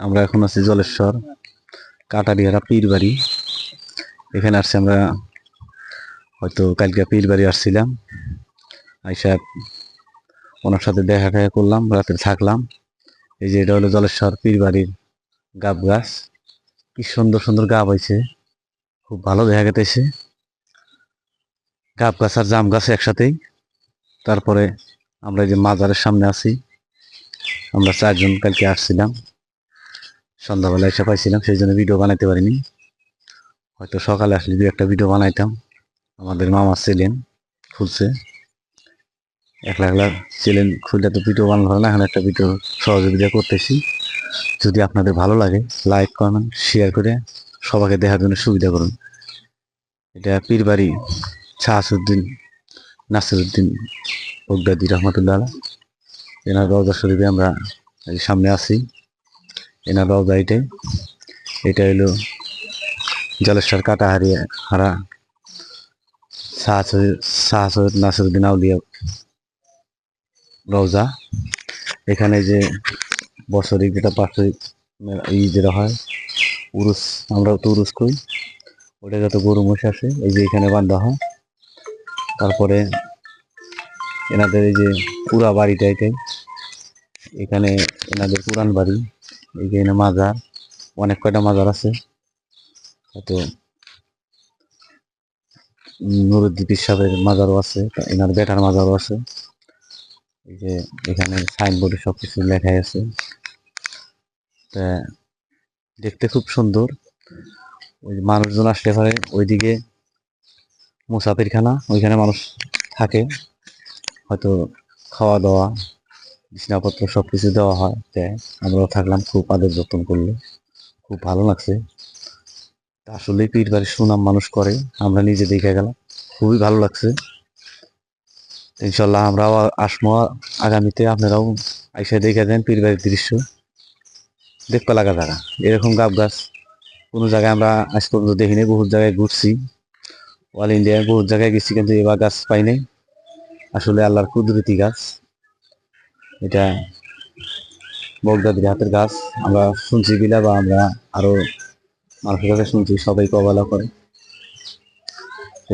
আমরা এখন আছি জলেশ্বর কাটারিয়ারা পীর বাড়ি। এখানে আসছি আমরা, হয়তো কালকে পীর বাড়ি আসছিলাম, আইসা ওনার সাথে দেখা করলাম, রাতে থাকলাম। এই যে এটা হলো জলেশ্বর পীর বাড়ির গাব গাছ। কি সুন্দর সুন্দর গাব হয়েছে, খুব ভালো দেখা গেতেছে। গাব গাছ আর জাম গাছ একসাথেই। তারপরে আমরা এই যে মাজারের সামনে আছি, আমরা 4 জন কালকে আসছিলাম, সন্ধ্যাবেলা এসে পাইছিলাম, সেই জন্য ভিডিও বানাইতে পারিনি। হয়তো সকালে আসলে দু একটা ভিডিও বানাইতাম। আমাদের মামা ছিলেন খুলছে, একলা একলা ছিলেন খুললে তো ভিডিও বানানো হয় না। এখন একটা ভিডিও সহযোগিতা করতেছি। যদি আপনাদের ভালো লাগে লাইক কমেন্ট শেয়ার করে সবাইকে দেখার জন্য সুবিধা করুন। এটা পীরবাড়ি শাহসুদ্দিন নাসিরুদ্দিন বগদাদি রহমতুল্লাহ আলাইহ। এনার রওজা শরীফে আমরা সামনে আছি। এনার রওজা এটাই, এটা হলো জলেশ্বর কাটাহারিয়া হারা শাহ সৈয়দ নাসিরুদ্দিন আউলিয়া রওজা। এখানে যে বছরিক যেটা বার্ষিক যেটা হয় উরুস, আমরা তো উরুস করি, ওটা যত গরু মহিষ আসে এই যে এখানে বান্ধা হয়। তারপরে এনাদের এই যে পুরা বাড়িটা এটাই, এখানে এনাদের পুরান বাড়ি। এই যে এখানে মাজার, অনেক কয়টা মাজার আছে, হয়তো নুরুদ্দিন পীর সাহেবের মাজারও আছে, এনার বেটার মাজারও আছে। এই যে এখানে সাইনবোর্ডে সবকিছু লেখাই আছে। তা দেখতে খুব সুন্দর। ওই মানুষজন আসলে পারে ওইদিকে মুসাফিরখানা, ওইখানে মানুষ থাকে, হয়তো খাওয়া দাওয়া বিছনাপত্র সবকিছু দেওয়া হয়। তাই আমরাও থাকলাম, খুব আদর যত্ন করলো, খুব ভালো লাগছে। আসলে পীর বাড়ির সুনাম মানুষ করে, আমরা নিজে দেখে গেলাম, খুবই ভালো লাগছে। ইনশাল্লাহ আমরাও আসবো আগামীতে, আপনারাও আইসা দেখে দেন পীর বাড়ির দৃশ্য, দেখতে লাগা জায়গা। এরকম গাব গাছ কোনো জায়গায় আমরা আজ পর্যন্ত দেখিনি। বহুত জায়গায় ঘুরছি, অল ইন্ডিয়ায় বহুত জায়গায় গেছি, কিন্তু এবার গাছ পাই নাই। আসলে আল্লাহর কুদরতি গাছ এটা, বগদাদির হাতের গাছ। আমরা শুনছি বিলা, বা আমরা আরো মানুষের কাছে শুনছি, সবাই কবলা করে।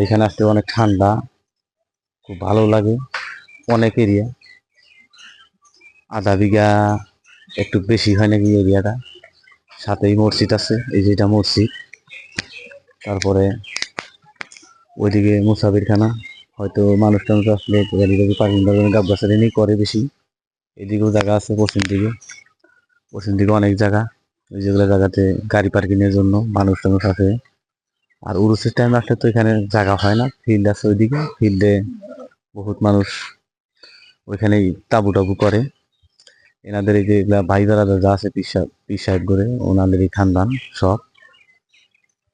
এখানে আসতে অনেক ঠান্ডা, খুব ভালো লাগে। অনেক এরিয়া, 1/2 বিঘা একটু বেশি হয় নাকি এরিয়াটা। সাথেই মসজিদ আছে, এই যে এটা মসজিদ। তারপরে ওইদিকে মুসাফিরখানা, হয়তো মানুষ টানুষ আসলে পার্কিং গাব গাছের এনেই করে বেশি। এদিকেও জায়গা আছে, পশ্চিম দিকে অনেক জায়গা, ওই যেগুলো জায়গাতে গাড়ি পার্কিং এর জন্য মানুষ টানুষ আছে। আর উরুসের টাইম আসলে তো এখানে জায়গা হয় না, ফিল্ড আছে ওইদিকে, ফিল্ডে বহুত মানুষ ওইখানেই তাবু টাবু করে। এনাদের এই যে ভাই বেড়াদা যা আছে পীর সাহেব করে, ওনাদের এই খানদান সব।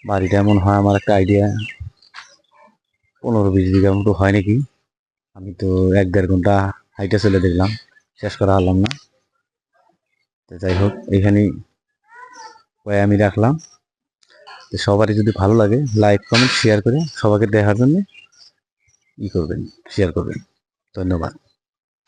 বাড়িটা এমন হয়, আমার একটা আইডিয়া 15-20 বিঘা মতো হয় নাকি। আমি তো 1-1.5 ঘন্টা হাইটে চলে দেখলাম, শেষ করা হলাম না। তো যাই হোক, এখানেই আমি রাখলাম। তো সবারই যদি ভালো লাগে লাইক কমেন্ট শেয়ার করে সবাইকে দেখার জন্য করবেন, শেয়ার করবেন। ধন্যবাদ।